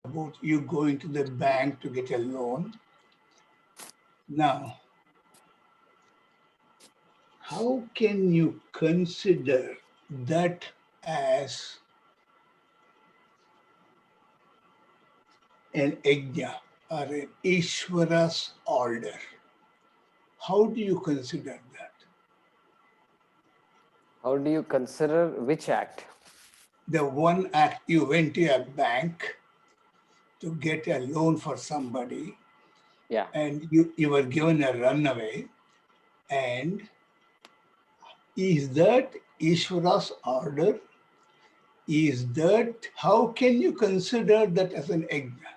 about you going to the bank to get a loan. Now, how can you consider that as an yajna or an Ishvara's order? How do you consider that? How do you consider which act? The one act you went to a bank to get a loan for somebody, Yeah. and you were given a runaway, and is that Ishvara's order? Is that, how can you consider that as an yajna?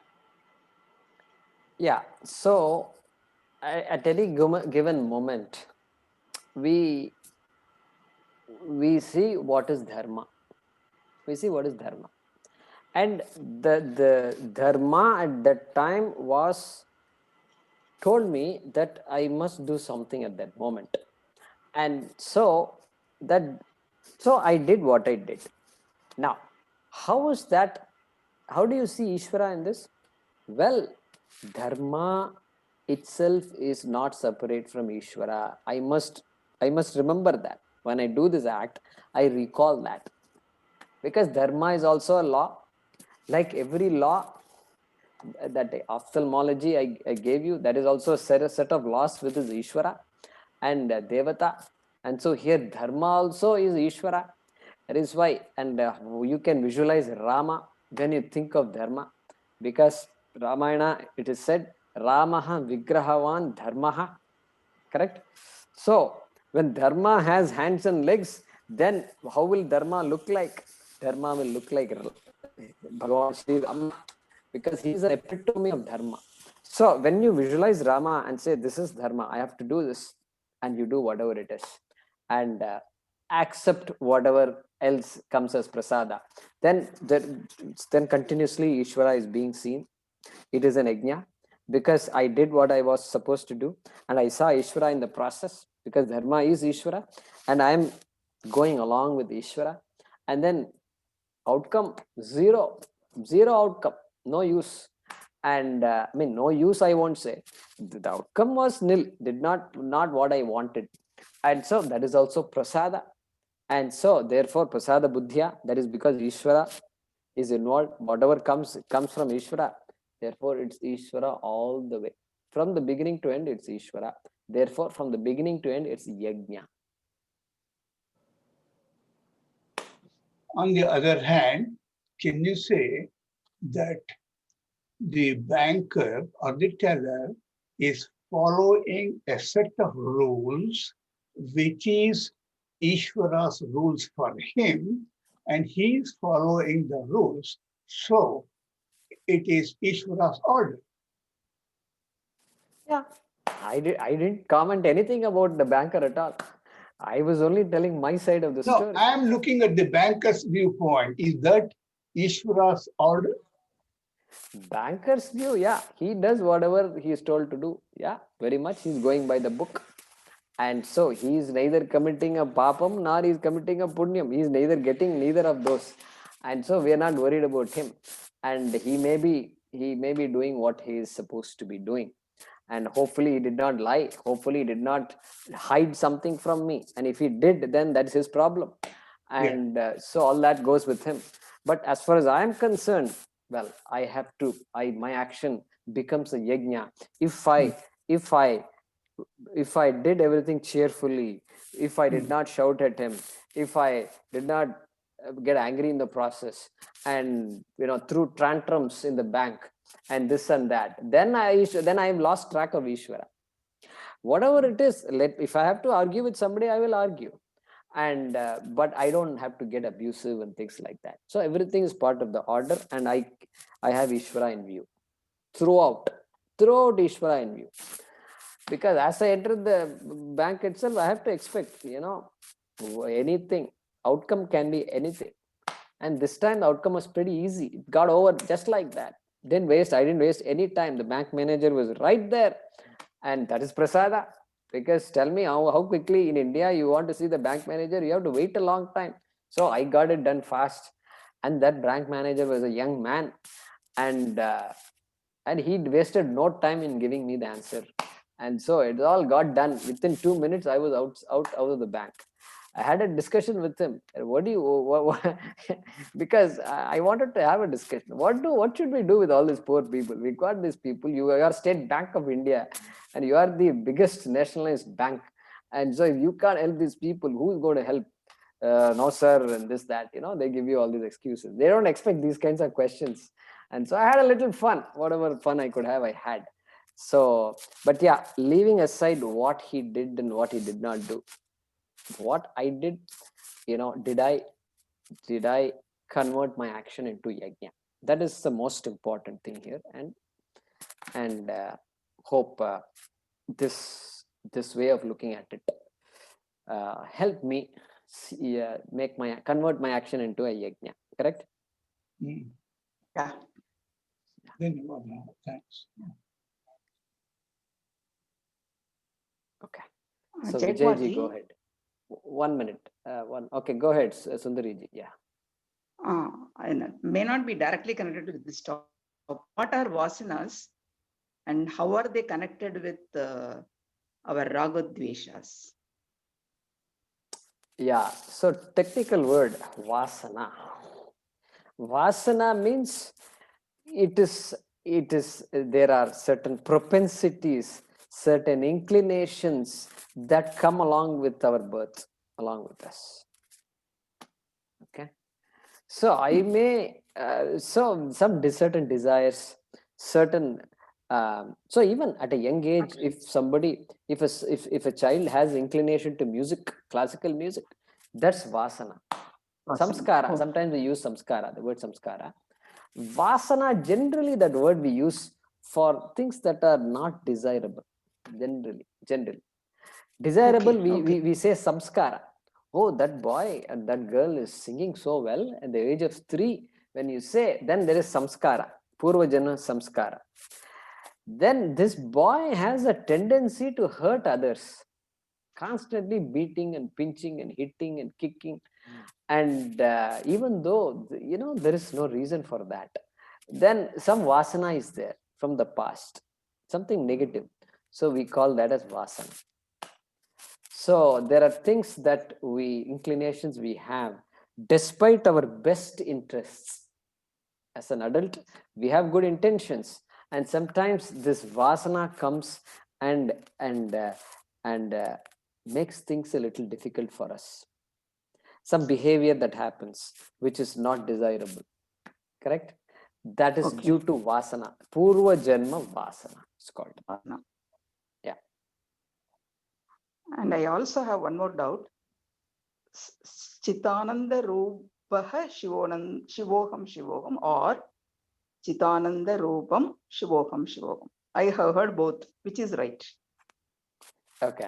Yeah. So at any given moment, we see what is dharma. We see what is dharma. And the dharma at that time was told me that I must do something at that moment. And so I did what I did. Now, how is that? How do you see Ishvara in this? Well, dharma itself is not separate from Ishvara. I must remember that. When I do this act, I recall that. Because dharma is also a law. Like every law, that ophthalmology I gave you, that is also a set of laws with his Ishvara and Devata. And so here dharma also is Ishvara. That is why, and you can visualize Rama when you think of dharma, because Ramayana, it is said, Ramaha Vigrahavan Dharmaha. Correct? So when dharma has hands and legs, then how will dharma look like? Dharma will look like Bhagavan Sri Rama, because he is an epitome of dharma. So when you visualize Rama and say, this is dharma, I have to do this, and you do whatever it is, and accept whatever else comes as prasada, then continuously Ishvara is being seen. It is an yajna, because I did what I was supposed to do, and I saw Ishvara in the process, because dharma is Ishvara, and I am going along with Ishvara. And then outcome, zero outcome, no use. And I mean, no use, I won't say. The outcome was nil, did not what I wanted. And so that is also prasada. And so therefore prasada buddhya, that is because Ishvara is involved. Whatever comes, it comes from Ishvara. Therefore it's Ishvara all the way. From the beginning to end, it's Ishvara. Therefore from the beginning to end, it's yajna. On the other hand, can you say that the banker or the teller is following a set of rules, which is Ishvara's rules for him, and he is following the rules. So it is Ishvara's order. Yeah. I didn't comment anything about the banker at all. I was only telling my side of the No, story. I am looking at the banker's viewpoint. Is that Ishvara's order? Banker's view, yeah, he does whatever he is told to do. Yeah, very much he's going by the book. And so he is neither committing a papam nor he is committing a punyam. He is neither getting neither of those. And so we are not worried about him. And he may be doing what he is supposed to be doing. And hopefully he did not lie. Hopefully he did not hide something from me. And if he did, then that's his problem. Yeah. And so all that goes with him. But as far as I am concerned, well, I have to, my action becomes a yajna if Mm, I did everything cheerfully, if I did mm. not shout at him, if I did not get angry in the process, and threw tantrums in the bank and this and that, then I've lost track of Ishvara. Whatever it is, if I have to argue with somebody, I will argue. And but I don't have to get abusive and things like that. So everything is part of the order, and I have Ishvara in view throughout Ishvara in view. Because as I enter the bank itself, I have to expect anything. Outcome can be anything. And this time the outcome was pretty easy. It got over just like that. I didn't waste any time. The bank manager was right there. And that is prasada. Because tell me how quickly in India you want to see the bank manager, you have to wait a long time. So I got it done fast. And that bank manager was a young man. and he wasted no time in giving me the answer, and so it all got done within 2 minutes. I was out of the bank. I had a discussion with him. What do you what because I wanted to have a discussion. What should we do with all these poor people? We got these people. You are State Bank of India, and you are the biggest nationalized bank. And so if you can't help these people, who is going to help? No, sir, and this, that. They give you all these excuses. They don't expect these kinds of questions. And so I had a little fun. Whatever fun I could have, I had. So, but yeah, leaving aside what he did and what he did not do, what I did, did I convert my action into yajna? That is the most important thing here, and hope this way of looking at it help me convert my action into a yajna. Correct? Yeah. Thanks. Okay. So Jayakumar Vijayji, ji, go ahead. 1 minute. Okay, go ahead, Sundariji. Yeah. and may not be directly connected with this topic. What are vasanas and how are they connected with our ragodveshas? Yeah. So technical word, vasana. Vasana means there are certain propensities, certain inclinations that come along with our birth, along with us. Okay. So I may so some certain desires, certain so even at a young age, if a child has inclination to music, classical music, that's vasana. Samskara. Sometimes we use samskara, the word samskara. Vasana, generally that word we use for things that are not desirable. Generally. Desirable, we say samskara. Oh, that boy and that girl is singing so well at the age of 3. When you say, then there is samskara, purvajana samskara. Then this boy has a tendency to hurt others, constantly beating and pinching and hitting and kicking. And even though, there is no reason for that, then some vasana is there from the past, something negative. So we call that as vasana. So there are things that inclinations we have, despite our best interests. As an adult, we have good intentions, and sometimes this vasana comes and makes things a little difficult for us. Some behavior that happens, which is not desirable. Correct? That is due to vasana. Purva Janma vasana, it's called. Yeah. And I also have one more doubt. Chitananda Rupaha Shivoham or Chitananda Rupam Shivoham. I have heard both. Which is right? Okay.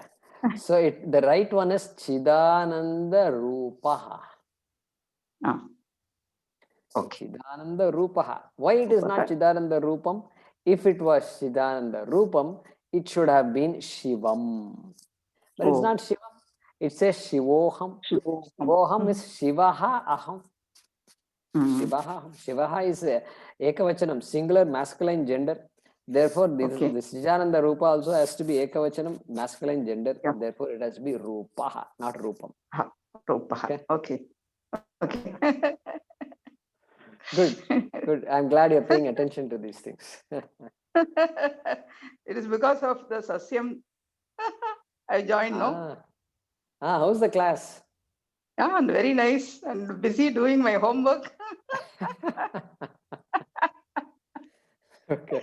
So the right one is Chidananda Rupaha. Okay. Chidananda Rupaha. Why it is not Chidananda Rupam? If it was Chidananda Rupam, it should have been Shivam. But it's not Shivam. It says Shivoham. Shivoham is Shivaha Aham. Shivaha is Ekavachanam, singular masculine gender. Therefore, this Chidananda Rupa also has to be Ekavachanam, masculine gender. Yeah. Therefore, it has to be Rupaha, not Rupam. Rupaha. Okay. Good. I'm glad you're paying attention to these things. It is because of the Sasyam I joined, no? How's the class? Yeah, and very nice and busy doing my homework. Okay,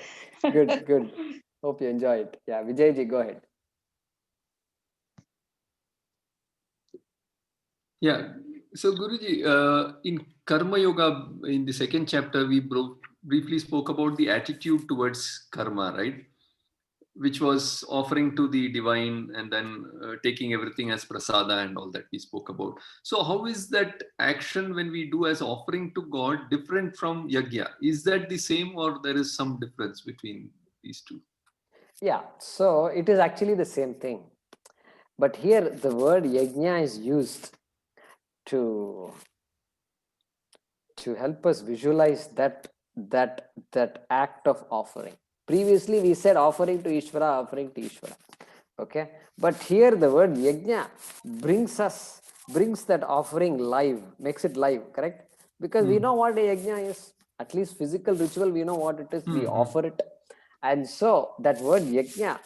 good. Hope you enjoy it. Yeah, Vijayji, go ahead. Yeah. So Guruji, in Karma Yoga, in the second chapter, we briefly spoke about the attitude towards karma, right? Which was offering to the divine and then taking everything as prasada and all that we spoke about. So how is that action when we do as offering to God different from yajna? Is that the same or there is some difference between these two? Yeah, so it is actually the same thing. But here the word yajna is used to help us visualize that that act of offering. Previously, we said offering to Ishvara, offering to Ishvara. Okay, but here the word yajna brings that offering live, makes it live, correct? Because we know what a yajna is. At least physical ritual, we know what it is. We offer it, and so that word yajna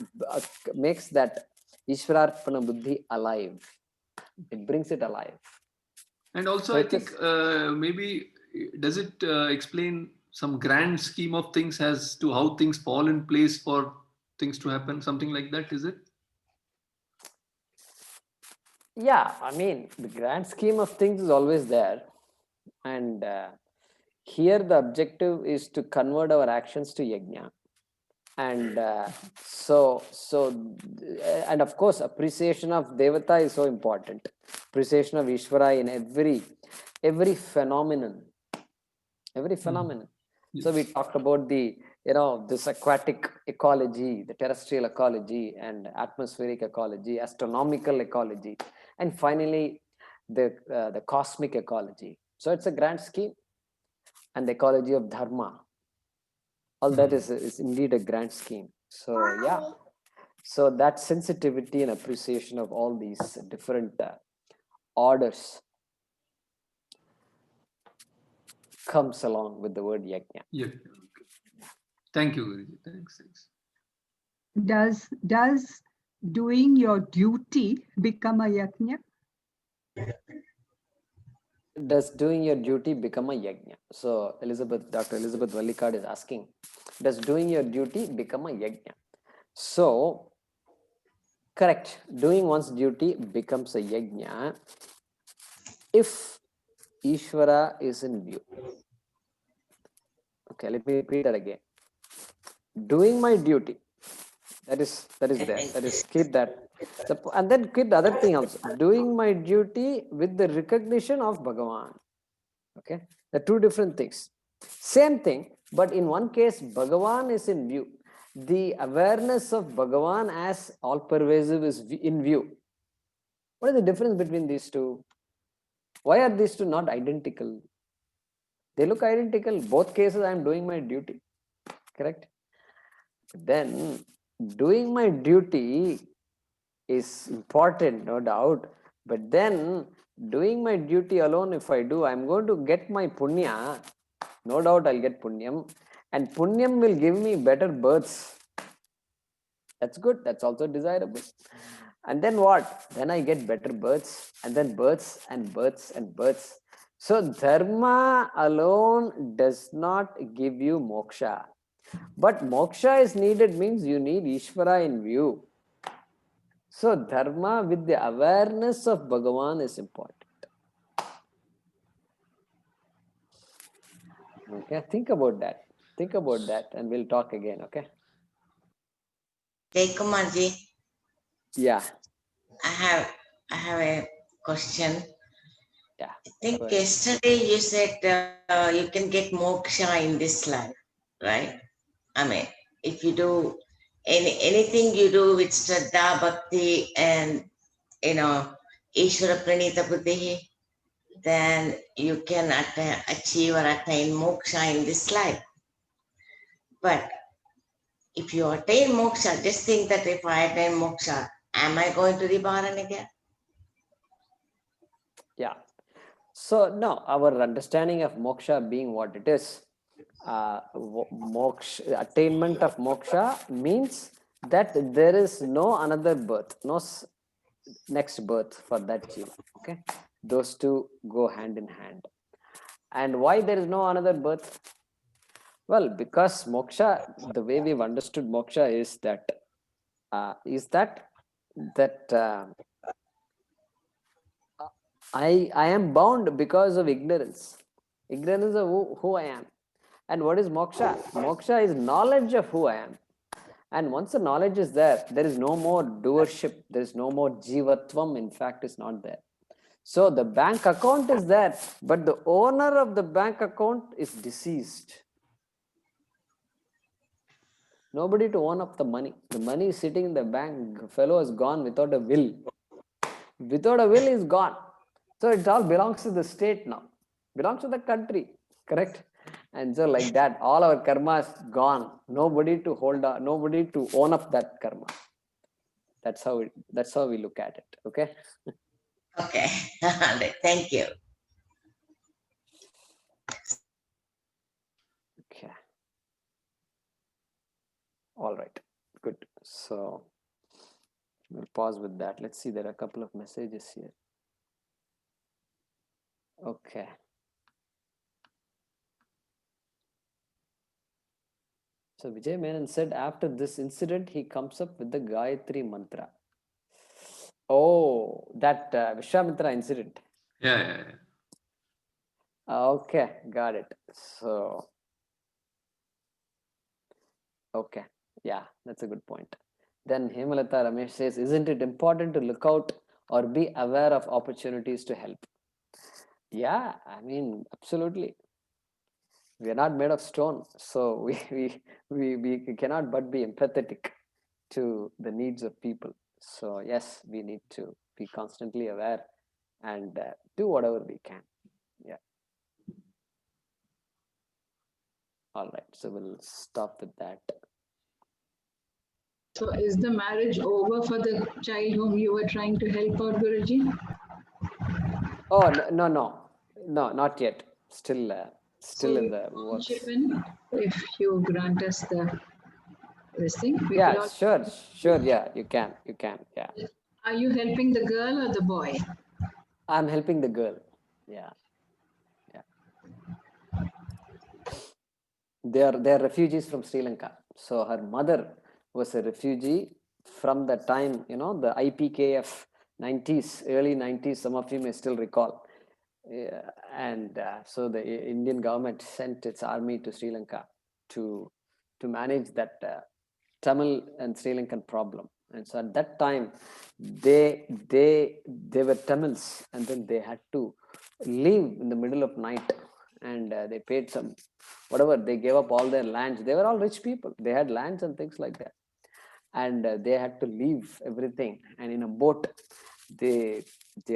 makes that Ishvararpana buddhi alive. It brings it alive. And also, So I it think maybe does it explain some grand scheme of things as to how things fall in place for things to happen? Something like that, is it? Yeah, I mean, the grand scheme of things is always there. And here the objective is to convert our actions to yajna. And and of course, appreciation of Devata is so important. Appreciation of Ishvara in every phenomenon. Every phenomenon. Yes. So we talked about this aquatic ecology, the terrestrial ecology and atmospheric ecology, astronomical ecology, and finally the cosmic ecology. So it's a grand scheme, and the ecology of dharma. All that is indeed a grand scheme. So yeah, so that sensitivity and appreciation of all these different orders comes along with the word yajna. Yeah. Okay. Thank you, Guruji. Thanks. Does doing your duty become a yajna? Does doing your duty become a yajna? So Dr. Elizabeth Vallikad is asking, does doing your duty become a yajna? So, correct, doing one's duty becomes a yajna if Ishvara is in view. Okay, let me repeat that again. Doing my duty, that is there, that is keep that. And then keep the other thing also, doing my duty with the recognition of Bhagavan. Okay, the two different things. Same thing, but in one case, Bhagavan is in view. The awareness of Bhagavan as all pervasive is in view. What is the difference between these two? Why are these two not identical? They look identical. Both cases, I am doing my duty. Correct? Then, doing my duty is important, no doubt. But then, doing my duty alone, if I do, I'm going to get my punya. No doubt I'll get punyam. And punyam will give me better births. That's good. That's also desirable. And then what? Then I get better births, and then births and births and births. So dharma alone does not give you moksha. But moksha is needed means you need Ishvara in view. So dharma with the awareness of Bhagavan is important. Okay, think about that. Think about that, and we'll talk again. Okay. Kumarji, Yeah. I have a question. Yeah. I think Go ahead. yesterday you said you can get moksha in this life, right? I mean, if you do anything you do with Shraddha, Bhakti, and Ishvara Pranita Buddhi, then you can achieve or attain moksha in this life. But if you attain moksha, just think that if I attain moksha, am I going to reborn again? Yeah. So no, our understanding of moksha being what it is, moksha, attainment of moksha means that there is no another birth, no next birth for that jiva. Okay, those two go hand in hand. And why there is no another birth? Well, because moksha, the way we've understood moksha is that I am bound because of ignorance. Ignorance of who I am. And what is moksha? Moksha is knowledge of who I am. And once the knowledge is there, there is no more doership, there is no more jivatvam, in fact, is not there. So the bank account is there, but the owner of the bank account is deceased. Nobody to own up the money. The money is sitting in the bank. Fellow is gone without a will. Without a will, is gone. So it all belongs to the state now. Belongs to the country. Correct? And so like that, all our karma is gone. Nobody to hold on, nobody to own up that karma. That's how we look at it. Okay. Okay. Thank you. Okay. All right. Good. So we'll pause with that. Let's see. There are a couple of messages here. Okay. So Vijay Menon said after this incident, he comes up with the Gayatri mantra. Oh, that Vishwamitra incident. Yeah. Okay, got it. So, okay. Yeah, that's a good point. Then Hemalata Ramesh says, isn't it important to look out or be aware of opportunities to help? Yeah, I mean, absolutely. We are not made of stone, so we cannot but be empathetic to the needs of people. So yes, we need to be constantly aware and do whatever we can. Yeah. All right, so we'll stop with that. So is the marriage over for the child whom you were trying to help out, Guruji? Oh, no, not yet. Still So in we the want works. children, if you grant us this thing. We Yeah, could all- sure. Yeah, you can. Yeah, Are you helping the girl or the boy? I'm helping the girl. Yeah. They are refugees from Sri Lanka. So her mother was a refugee from the time, the IPKF 90s, early 90s. Some of you may still recall. Yeah, and so the Indian government sent its army to Sri Lanka to manage that Tamil and Sri Lankan problem. And so at that time, they were Tamils, and then they had to leave in the middle of night, and they paid some whatever. They gave up all their lands. They were all rich people. They had lands and things like that, and they had to leave everything. And in a boat, they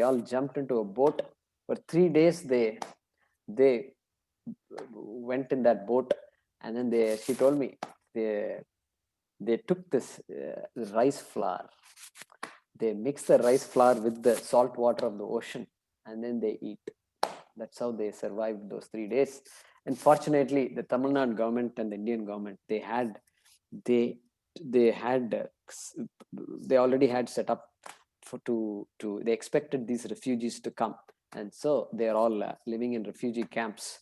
all jumped into a boat. For 3 days, they went in that boat, and then she told me they took this rice flour. They mix the rice flour with the salt water of the ocean, and then they eat. That's how they survived those 3 days. And fortunately, the Tamil Nadu government and the Indian government, they already had set up they expected these refugees to come, and so they are all living in refugee camps.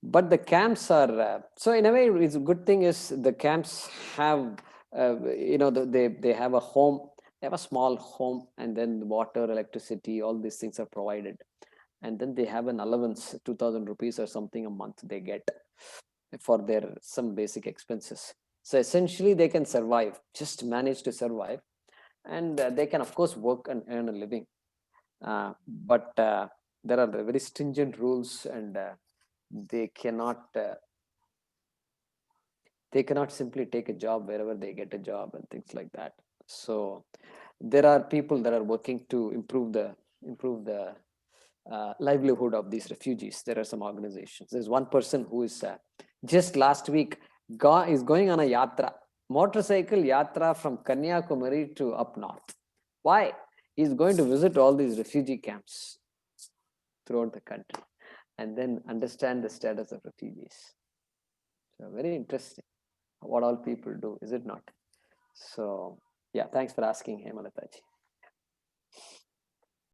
But the camps are so in a way, it's a good thing is the camps have they have a home, they have a small home, and then water, electricity, all these things are provided, and then they have an allowance, 2,000 rupees or something a month they get for their some basic expenses. So essentially they can survive, just manage to survive, and they can of course work and earn a living, but there are very stringent rules, and they cannot simply take a job wherever they get a job and things like that. So there are people that are working to improve the livelihood of these refugees. There are some organizations. There's one person who is just last week is going on a yatra, motorcycle yatra from Kanyakumari to up north. Why? He's going to visit all these refugee camps throughout the country and then understand the status of refugees. So very interesting what all people do, is it not? So yeah, thanks for asking, Hemalataji.